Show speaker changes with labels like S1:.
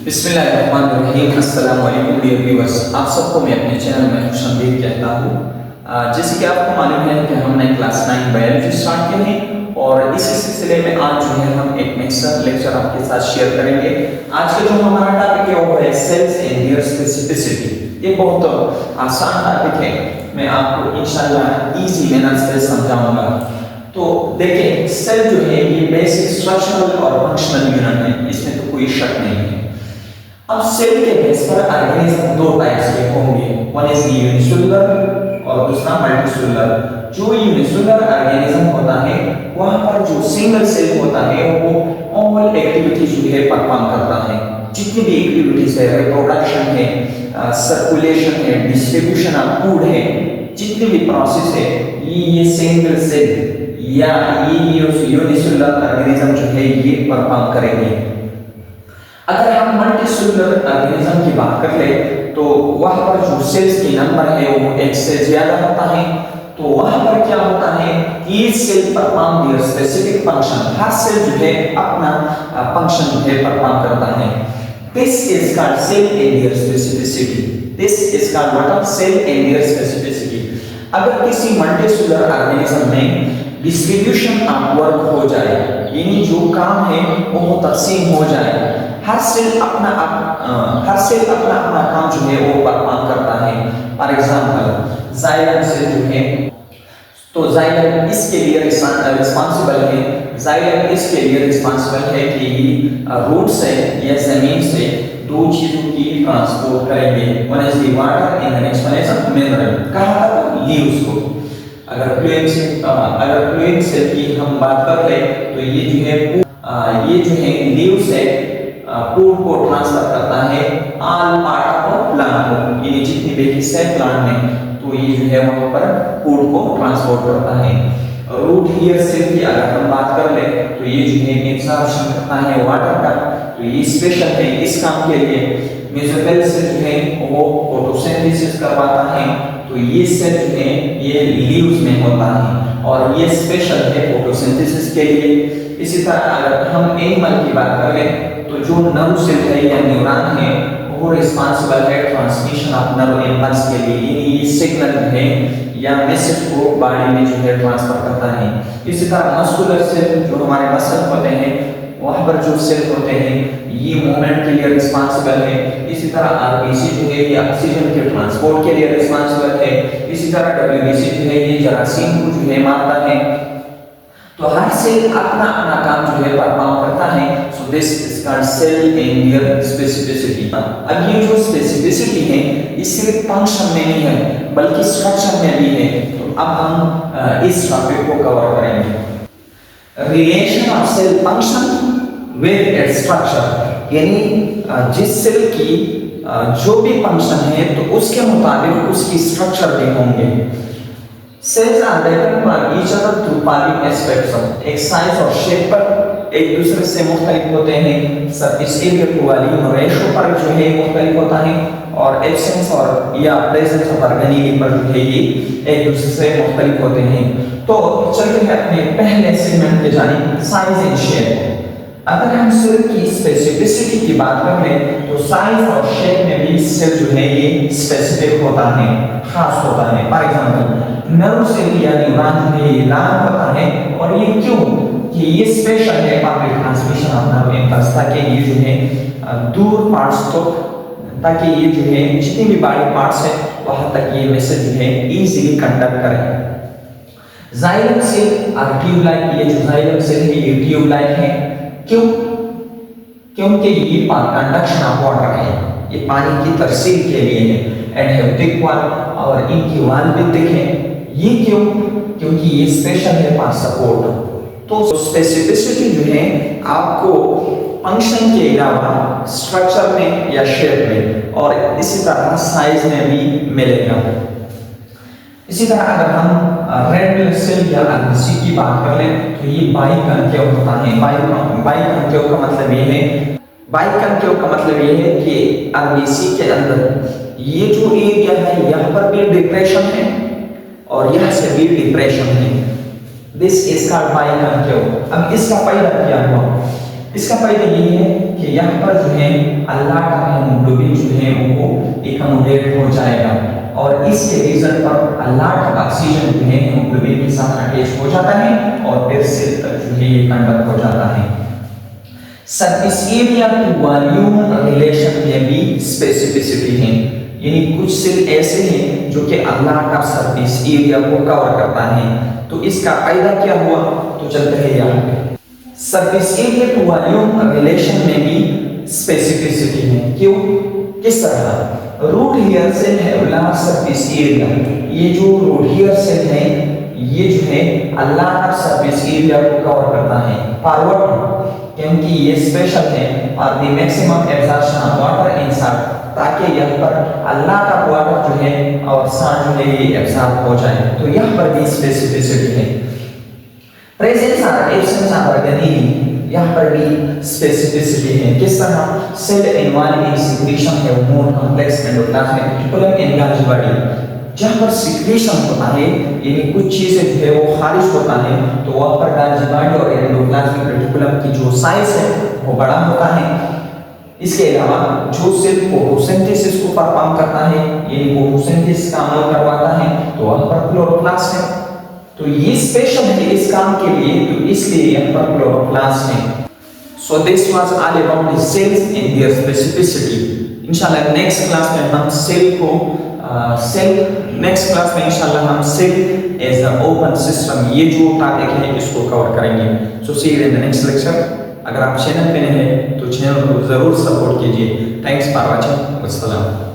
S1: बिस्मिल्लाहिर्रहमानिर्रहीम। अस्सलाम वालेकुम डियर व्यूअर्स, आप सबको मैं अपने चैनल में खुशामदीद कहता हूँ। जैसे कि आपको मालूम है कि हमने क्लास 9 बायोलॉजी स्टार्ट की है और इसी सिलसिले में आज जो है हम एक लेक्चर आपके साथ शेयर करेंगे। आज का जो हमारा टॉपिक है वो है सेल्स एंड देयर स्पेसिफिसिटी। ये बहुत आसान टॉपिक है, मैं आपको इंशाल्लाह इजी मैनर से समझाऊंगा। तो देखिए, सेल जो है ये बेसिक स्ट्रक्चरल और फंक्शनल यूनिट है, इसमें तो कोई शक नहीं है। अब सेल के बेस पर ऑर्गेनिज्म दो टाइप्स के होंगे, वन इज यूनिसेलुलर और दूसरा मल्टीसेलुलर। जो यूनिसेलुलर ऑर्गेनिज्म होता है वहां पर जो सिंगल सेल होता है वो ऑल एक्टिविटी जो है परफॉर्म करता है। जितनी भी एक्टिविटीज है, रिप्रोडक्शन है, सर्कुलेशन है, डिस्ट्रीब्यूशन ऑफ फूड है, जितनी भी प्रोसेस है ये सिंगल सेल या ये यूनिसेलुलर ऑर्गेनिज्म जो है ये परफॉर्म करेंगे। अगर हम मल्टीसेलुलर ऑर्गेनिज्म की बात कर ले तो वहां पर जो सेल्स की नंबर है वो एक से ज्यादा होता है। तो वहां पर क्या होता है, each cell perform their specific function. हर सेल जो है अपना फंक्शन जो है परफॉर्म करता है। This is called cell and their specificity. This is called what, cell and their specificity. अगर किसी मल्टीसेलुलर ऑर्गेनिज्म में डिस्ट्रीब्यूशन ऑफ वर्क हो जाए, यानी जो काम है वो तकसीम हो जाए, हर सेल अपना अपना काम जो है वो परफॉर्म करता है। फॉर एग्जांपल जाइलम सेल जो है, तो जाइलम इसके लिए रिस्पांसिबल है, कि रूट से या जमीन से दो चीजों की ट्रांसपोर्ट करेंगे। One is the water and the next one is mineral. कहां तक, लीव्स को। अगर फ्लूइड सेल की हम बात कर ले तो ये जो है लीव से फूड को ट्रांसफर करता है ऑल पार्ट ऑफ प्लांट को, यानी जितनी भी हिस्से है प्लांट में, तो ये जो है वहां पर फूड को ट्रांसपोर्ट करता है। रूट हेयर सेल की अगर हम बात कर ले तो ये जो है एब्जॉर्प्शन करता है वाटर का, तो ये स्पेशल है इस काम के लिए। मेसोफिल सेल जो है वो फोटोसिंथेसिस करवाता है, तो ये सेल जो है ये लीव्स में होता है और ये स्पेशल है फोटोसिंथेसिस के लिए। इसी तरह अगर हम एनिमल की बात करें तो जो नर्व सेल है या न्यूरॉन है वो रिस्पांसिबल है ट्रांसमिशन ऑफ नर्व इम्पल्स के लिए, यानी ये सिग्नल है या मैसेज को बॉडी में जो है ट्रांसफर करता है। इसी तरह मस्कुलर सेल जो हमारे मसल होते हैं वहां पर जो सेल होते हैं ये मूवमेंट के लिए रिस्पांसिबल है। इसी तरह आरबीसी जो है ये ऑक्सीजन के ट्रांसपोर्ट के लिए रिस्पांसिबल है। इसी तरह डब्ल्यूबीसी जो है ये जरासीम को जो है मारता है। तो हर सेल अपना अपना काम जो है परफॉर्म करता है। So this is called cell and their specificity. अब ये जो स्पेसिफिसिटी है ये सिर्फ फंक्शन में नहीं है बल्कि स्ट्रक्चर में भी है। तो अब हम इस टॉपिक को कवर करेंगे। Relation of cell function with its structure, यानी जिस सेल की जो भी फंक्शन है तो उसके मुताबिक उसकी स्ट्रक्चर भी होंगे। Cells are different from each other through following aspects. एक साइज और शेप पर एक दूसरे से मुख्तलिफ होते हैं। Surface area to volume ratio पर जो है मुख्तलिफ होता है और एब्सेंस और या प्रेजेंस ऑफ ऑर्गेनिज्म पर जो है ये एक दूसरे से मुख्तलिफ होते हैं। तो चलिए अपने पहले सेगमेंट पे जानें, साइज एंड शेप। अगर हम सेल की स्पेसिफिसिटी की बात करें तो साइज और शेप में भी सेल जो है ये स्पेसिफिक होता है, खास होता है। फॉर एग्जांपल नर्व सेल या न्यूरॉन जो है ये लाल होता है, और ये क्यों कि ये स्पेशल है for the transmission of nerve impulse, ताकि ये जो है दूर पार्ट्स तक, ताकि ये जो है जितनी भी बॉडी पार्ट्स है वहां तक ये मैसेज जो है इजीली कंडक्ट करे। जाइलम सेल और ट्यूब लाइक, ये जो जाइलम सेल है ये ट्यूब लाइक है। क्यों? क्योंकि ये कंडक्शन ऑफ वाटर है, ये पानी की तरसील के लिए है। एंड हैव थिक वॉल, और इनकी वॉल भी थिक है। ये क्यों? क्योंकि ये स्पेशल है फॉर सपोर्ट। तो स्पेसिफिसिटी जो है आपको फंक्शन के अलावा स्ट्रक्चर में या शेप में और इसी तरह साइज में भी मिलेगा। इसी तरह अगर हम रेड ब्लड सेल या आरबीसी की बात कर लें तो ये बाइकॉन्केव होता है। बाइकॉन्केव का मतलब ये है, बाइकॉन्केव का मतलब ये है कि आरबीसी के अंदर ये जो एरिया है यहाँ पर भी डिप्रेशन है और यहाँ से भी डिप्रेशन है। This is called biconcave. अब इसका फायदा क्या हुआ? इसका फायदा ये है कि कि यहाँ पर जो है अल्लाह का हीमोग्लोबिन जो है वो एकमोडेट हो जाएगा और इसके रिजल्ट पर अल्लाह का ऑक्सीजन जो है हीमोग्लोबिन के साथ अटैच हो जाता है और फिर सेल तक जो है ये कन्वर्ट हो जाता है। Surface area to volume relation में भी स्पेसिफिसिटी है, यानी कुछ सेल ऐसे हैं जो कि अल्लाह का सरफेस एरिया को कवर करता है। तो इसका फायदा क्या हुआ, तो चलते हैं यहाँ पे। Surface area to volume relation में भी स्पेसिफिसिटी है। क्यों, किस तरह? रूट हेयर सेल है लार्ज सरफेस एरिया, ये जो रूट हेयर सेल है ये जो है अल्लाह का सरफेस एरिया को कवर करता है। फॉरवर्ड क्योंकि ये स्पेशल है और the maximum absorption of water inside, ताकि यहाँ पर अल्लाह का वाटर जो है और सांस जो है ये एब्जॉर्ब हो जाए। तो यहाँ पर भी स्पेसिफिसिटी है। प्रेजेंस और एब्सेंस ऑफ ऑर्गेनेली, यहाँ पर भी स्पेसिफिसिटी है। किस तरह? सेल इन्वॉल्विंग सिक्रीशन है मोर कॉम्प्लेक्स एंडोप्लाज्मिक रेटिकुलम इन गार्ज बॉडी, जहाँ पर सिक्रीशन होता है यानी कुछ चीजें जो है वो खारिज होता है तो वहाँ पर गार्ज बॉडी और एंडोप्लाज्मिक रेटिकुलम की जो साइज है वो बड़ा होता है। इसके अलावा जो सेल फोटोसिंथेसिस को परफॉर्म करता है यानी फोटोसिंथेसिस का अमल करवाता है तो वहाँ पर क्लोरोप्लास्ट है। तो ये स्पेशल है इस काम के लिए, तो इसलिए यहाँ पर क्लोरोप्लास्ट है। So this was all about the cells and their specificity. इंशाल्लाह नेक्स्ट क्लास में हम सेल को नेक्स्ट क्लास में इंशाल्लाह हम cell as a open system ये जो टॉपिक है इसको कवर करेंगे। So see you in the next lecture. अगर आप चैनल पे नए हैं तो चैनल को जरूर सपोर्ट कीजिए। Thanks for watching. अस्सलाम।